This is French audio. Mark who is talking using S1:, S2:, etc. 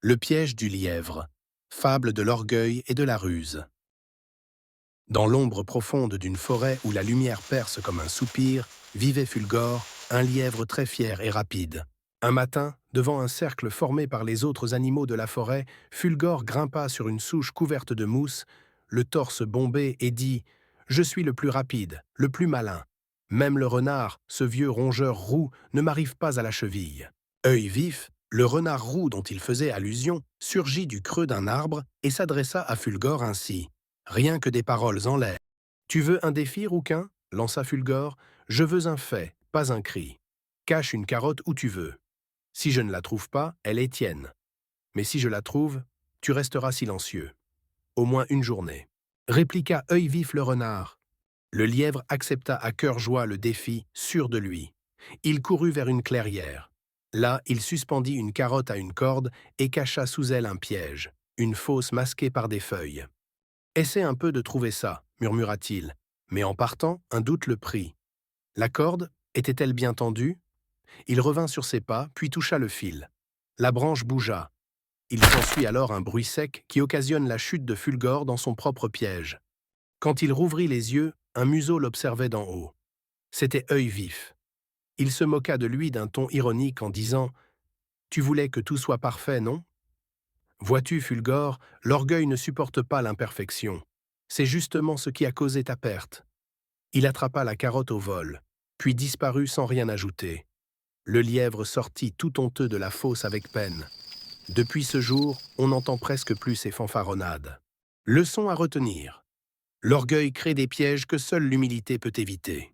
S1: Le piège du lièvre, fable de l'orgueil et de la ruse. Dans l'ombre profonde d'une forêt où la lumière perce comme un soupir, vivait Fulgore, un lièvre très fier et rapide. Un matin, devant un cercle formé par les autres animaux de la forêt, Fulgore grimpa sur une souche couverte de mousse, le torse bombé, et dit « Je suis le plus rapide, le plus malin. Même le renard, ce vieux rongeur roux, ne m'arrive pas à la cheville. » Œil vif, le renard roux dont il faisait allusion surgit du creux d'un arbre et s'adressa à Fulgore ainsi. Rien que des paroles en l'air. « Tu veux un défi, rouquin ?» lança Fulgore. « Je veux un fait, pas un cri. Cache une carotte où tu veux. Si je ne la trouve pas, elle est tienne. Mais si je la trouve, tu resteras silencieux. Au moins une journée. » Répliqua œil vif le renard. Le lièvre accepta à cœur joie le défi, sûr de lui. Il courut vers une clairière. Là, il suspendit une carotte à une corde et cacha sous elle un piège, une fosse masquée par des feuilles. « Essaie un peu de trouver ça, » murmura-t-il, mais en partant, un doute le prit. La corde était-elle bien tendue? Il revint sur ses pas, puis toucha le fil. La branche bougea. Il s'ensuit alors un bruit sec qui occasionne la chute de Fulgore dans son propre piège. Quand il rouvrit les yeux, un museau l'observait d'en haut. C'était œil vif. Il se moqua de lui d'un ton ironique en disant « Tu voulais que tout soit parfait, non ? Vois-tu, Fulgore, l'orgueil ne supporte pas l'imperfection. C'est justement ce qui a causé ta perte. » Il attrapa la carotte au vol, puis disparut sans rien ajouter. Le lièvre sortit tout honteux de la fosse avec peine. Depuis ce jour, on n'entend presque plus ses fanfaronnades. Leçon à retenir. L'orgueil crée des pièges que seule l'humilité peut éviter.